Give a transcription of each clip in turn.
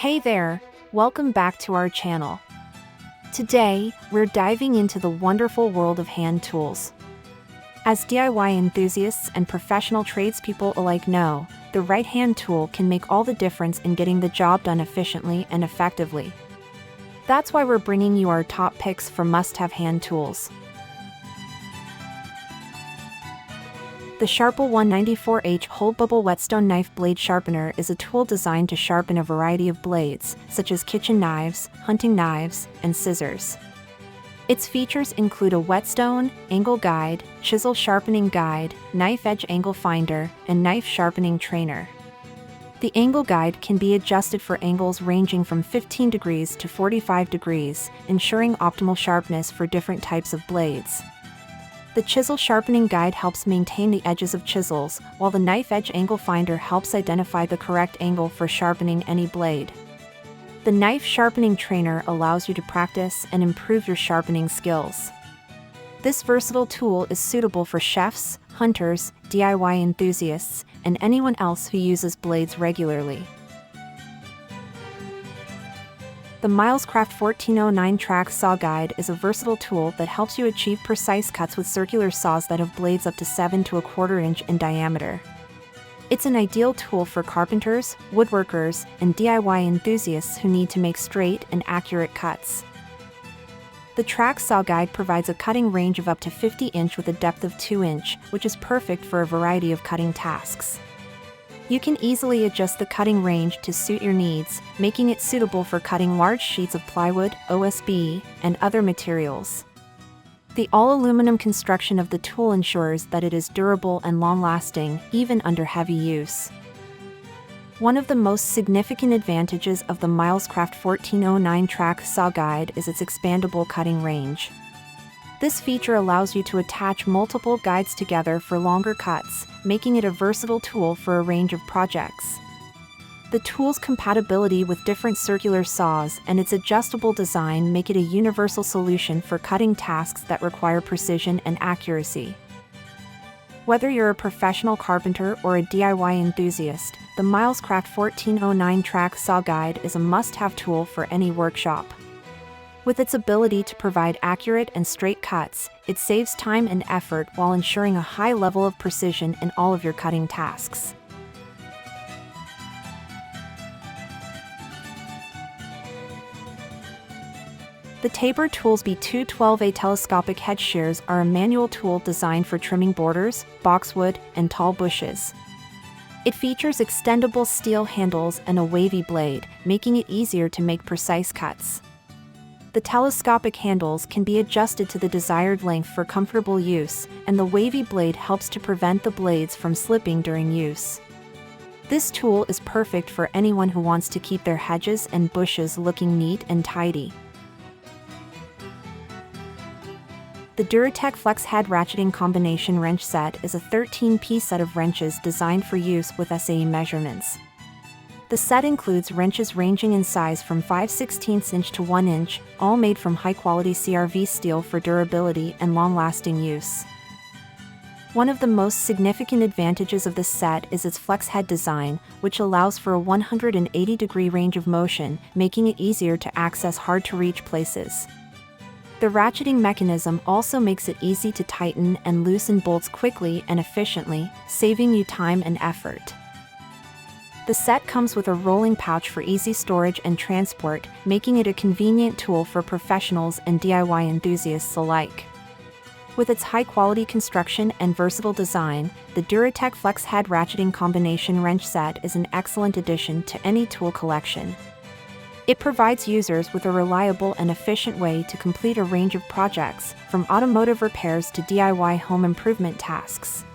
Hey there, welcome back to our channel. Today, we're diving into the wonderful world of hand tools. As DIY enthusiasts and professional tradespeople alike know, the right hand tool can make all the difference in getting the job done efficiently and effectively. That's why we're bringing you our top picks for must-have hand tools. The Sharple 194H Hole Bubble Whetstone Knife Blade Sharpener is a tool designed to sharpen a variety of blades, such as kitchen knives, hunting knives, and scissors. Its features include a whetstone, angle guide, chisel sharpening guide, knife edge angle finder, and knife sharpening trainer. The angle guide can be adjusted for angles ranging from 15 degrees to 45 degrees, ensuring optimal sharpness for different types of blades. The chisel sharpening guide helps maintain the edges of chisels, while the knife edge angle finder helps identify the correct angle for sharpening any blade. The knife sharpening trainer allows you to practice and improve your sharpening skills. This versatile tool is suitable for chefs, hunters, DIY enthusiasts, and anyone else who uses blades regularly. The Milescraft 1409 Track Saw Guide is a versatile tool that helps you achieve precise cuts with circular saws that have blades up to 7 1/4 inch in diameter. It's an ideal tool for carpenters, woodworkers, and DIY enthusiasts who need to make straight and accurate cuts. The Track Saw Guide provides a cutting range of up to 50 inch with a depth of 2 inch, which is perfect for a variety of cutting tasks. You can easily adjust the cutting range to suit your needs, making it suitable for cutting large sheets of plywood, OSB, and other materials. The all-aluminum construction of the tool ensures that it is durable and long-lasting, even under heavy use. One of the most significant advantages of the Milescraft 1409 Track Saw Guide is its expandable cutting range. This feature allows you to attach multiple guides together for longer cuts, making it a versatile tool for a range of projects. The tool's compatibility with different circular saws and its adjustable design make it a universal solution for cutting tasks that require precision and accuracy. Whether you're a professional carpenter or a DIY enthusiast, the Milescraft 1409 Track Saw Guide is a must-have tool for any workshop. With its ability to provide accurate and straight cuts, it saves time and effort while ensuring a high level of precision in all of your cutting tasks. The Tabor Tools B212A telescopic head shears are a manual tool designed for trimming borders, boxwood, and tall bushes. It features extendable steel handles and a wavy blade, making it easier to make precise cuts. The telescopic handles can be adjusted to the desired length for comfortable use, and the wavy blade helps to prevent the blades from slipping during use. This tool is perfect for anyone who wants to keep their hedges and bushes looking neat and tidy. The Duratec Flex Head Ratcheting Combination Wrench Set is a 13-piece set of wrenches designed for use with SAE measurements. The set includes wrenches ranging in size from 5/16 inch to 1 inch, all made from high-quality CRV steel for durability and long-lasting use. One of the most significant advantages of this set is its flex head design, which allows for a 180-degree range of motion, making it easier to access hard-to-reach places. The ratcheting mechanism also makes it easy to tighten and loosen bolts quickly and efficiently, saving you time and effort. The set comes with a rolling pouch for easy storage and transport, making it a convenient tool for professionals and DIY enthusiasts alike. With its high-quality construction and versatile design, the Duratec Flex Head Ratcheting Combination Wrench Set is an excellent addition to any tool collection. It provides users with a reliable and efficient way to complete a range of projects, from automotive repairs to DIY home improvement tasks.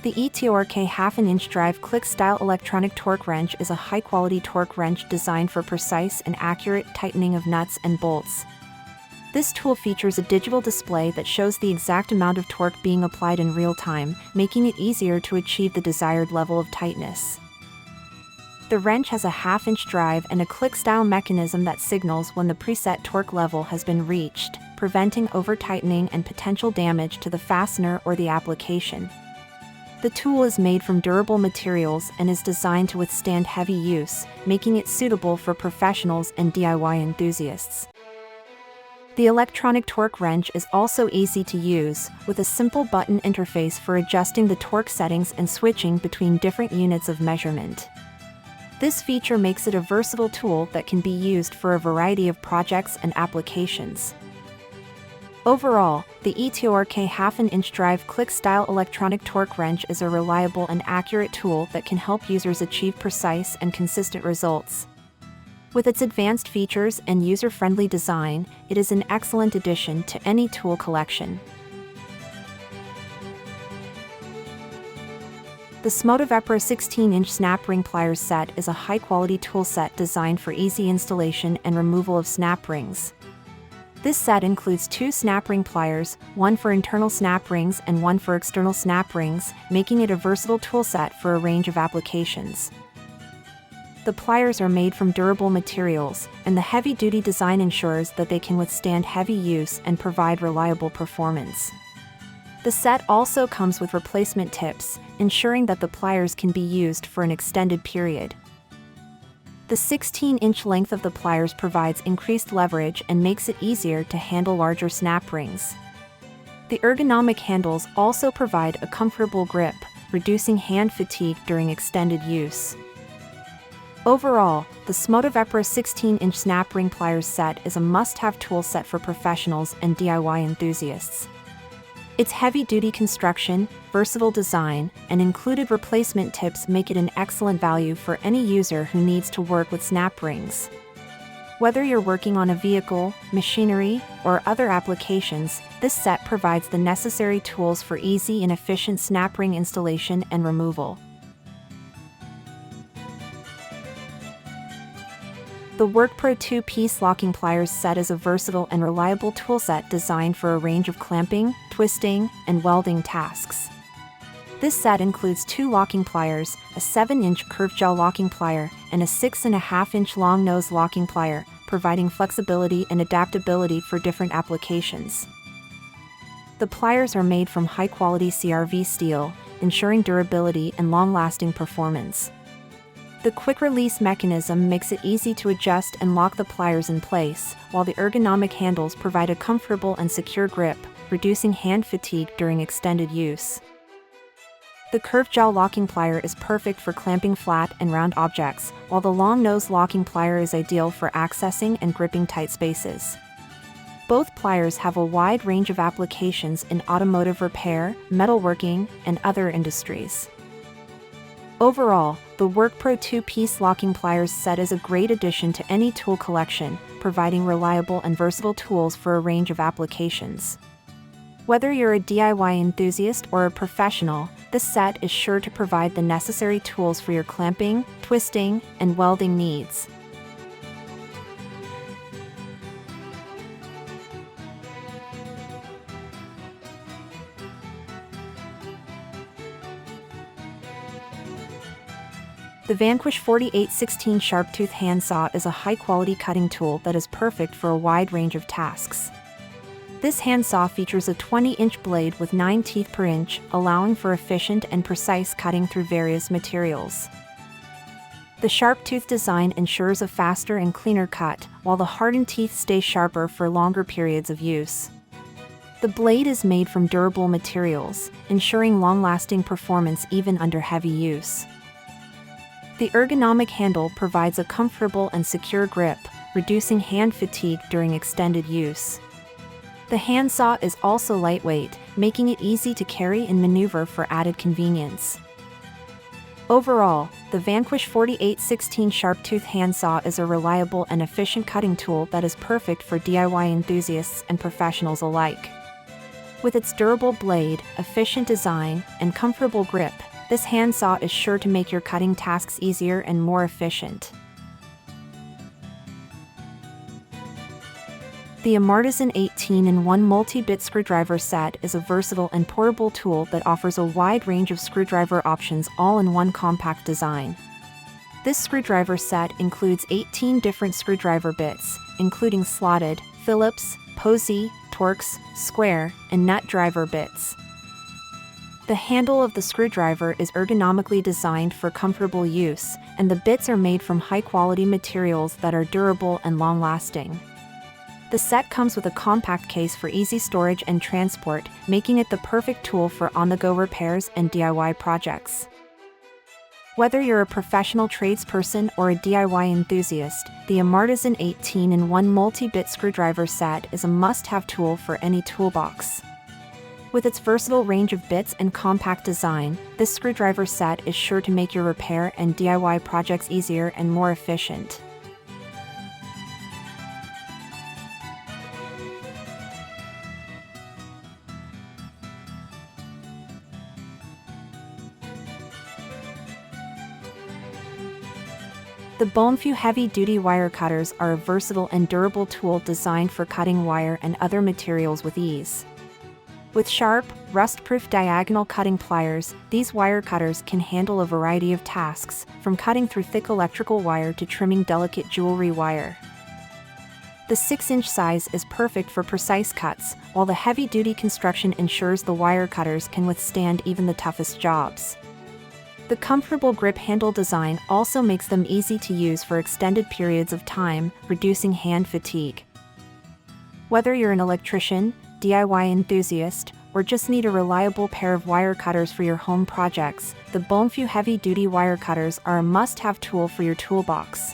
The ETORK half-inch drive click-style electronic torque wrench is a high-quality torque wrench designed for precise and accurate tightening of nuts and bolts. This tool features a digital display that shows the exact amount of torque being applied in real time, making it easier to achieve the desired level of tightness. The wrench has a half-inch drive and a click-style mechanism that signals when the preset torque level has been reached, preventing over-tightening and potential damage to the fastener or the application. The tool is made from durable materials and is designed to withstand heavy use, making it suitable for professionals and DIY enthusiasts. The electronic torque wrench is also easy to use, with a simple button interface for adjusting the torque settings and switching between different units of measurement. This feature makes it a versatile tool that can be used for a variety of projects and applications. Overall, the ETORK 1/2 inch drive click-style electronic torque wrench is a reliable and accurate tool that can help users achieve precise and consistent results. With its advanced features and user-friendly design, it is an excellent addition to any tool collection. The Smotovepro 16-inch snap ring pliers set is a high-quality tool set designed for easy installation and removal of snap rings. This set includes 2 snap ring pliers, one for internal snap rings and one for external snap rings, making it a versatile tool set for a range of applications. The pliers are made from durable materials, and the heavy-duty design ensures that they can withstand heavy use and provide reliable performance. The set also comes with replacement tips, ensuring that the pliers can be used for an extended period. The 16-inch length of the pliers provides increased leverage and makes it easier to handle larger snap rings. The ergonomic handles also provide a comfortable grip, reducing hand fatigue during extended use. Overall, the Smotovepro 16-inch snap ring pliers set is a must-have tool set for professionals and DIY enthusiasts. Its heavy-duty construction, versatile design, and included replacement tips make it an excellent value for any user who needs to work with snap rings. Whether you're working on a vehicle, machinery, or other applications, this set provides the necessary tools for easy and efficient snap ring installation and removal. The WorkPro 2-piece locking pliers set is a versatile and reliable toolset designed for a range of clamping, twisting, and welding tasks. This set includes 2 locking pliers, a 7-inch curved jaw locking plier, and a 6.5-inch long nose locking plier, providing flexibility and adaptability for different applications. The pliers are made from high-quality CRV steel, ensuring durability and long-lasting performance. The quick-release mechanism makes it easy to adjust and lock the pliers in place, while the ergonomic handles provide a comfortable and secure grip, reducing hand fatigue during extended use. The curved jaw locking plier is perfect for clamping flat and round objects, while the long nose locking plier is ideal for accessing and gripping tight spaces. Both pliers have a wide range of applications in automotive repair, metalworking, and other industries. Overall, the WorkPro 2-piece locking pliers set is a great addition to any tool collection, providing reliable and versatile tools for a range of applications. Whether you're a DIY enthusiast or a professional, this set is sure to provide the necessary tools for your clamping, twisting, and welding needs. The Vanquish 4816 Sharp-Tooth Handsaw is a high-quality cutting tool that is perfect for a wide range of tasks. This handsaw features a 20-inch blade with 9 teeth per inch, allowing for efficient and precise cutting through various materials. The sharp-tooth design ensures a faster and cleaner cut, while the hardened teeth stay sharper for longer periods of use. The blade is made from durable materials, ensuring long-lasting performance even under heavy use. The ergonomic handle provides a comfortable and secure grip, reducing hand fatigue during extended use. The handsaw is also lightweight, making it easy to carry and maneuver for added convenience. Overall, the Vanquish 4816 Sharp-Tooth Handsaw is a reliable and efficient cutting tool that is perfect for DIY enthusiasts and professionals alike. With its durable blade, efficient design, and comfortable grip, this handsaw is sure to make your cutting tasks easier and more efficient. The Amartisan 18-in-1 MultiBit screwdriver set is a versatile and portable tool that offers a wide range of screwdriver options all in one compact design. This screwdriver set includes 18 different screwdriver bits, including slotted, Phillips, Posey, Torx, square, and nut driver bits. The handle of the screwdriver is ergonomically designed for comfortable use, and the bits are made from high-quality materials that are durable and long-lasting. The set comes with a compact case for easy storage and transport, making it the perfect tool for on-the-go repairs and DIY projects. Whether you're a professional tradesperson or a DIY enthusiast, the Amartisan 18-in-1 multi-bit screwdriver set is a must-have tool for any toolbox. With its versatile range of bits and compact design, this screwdriver set is sure to make your repair and DIY projects easier and more efficient. The Bonefew heavy-duty wire cutters are a versatile and durable tool designed for cutting wire and other materials with ease. With sharp, rust-proof diagonal cutting pliers, these wire cutters can handle a variety of tasks, from cutting through thick electrical wire to trimming delicate jewelry wire. The 6-inch size is perfect for precise cuts, while the heavy-duty construction ensures the wire cutters can withstand even the toughest jobs. The comfortable grip handle design also makes them easy to use for extended periods of time, reducing hand fatigue. Whether you're an electrician, DIY enthusiast, or just need a reliable pair of wire cutters for your home projects, the Bonefew heavy-duty wire cutters are a must-have tool for your toolbox.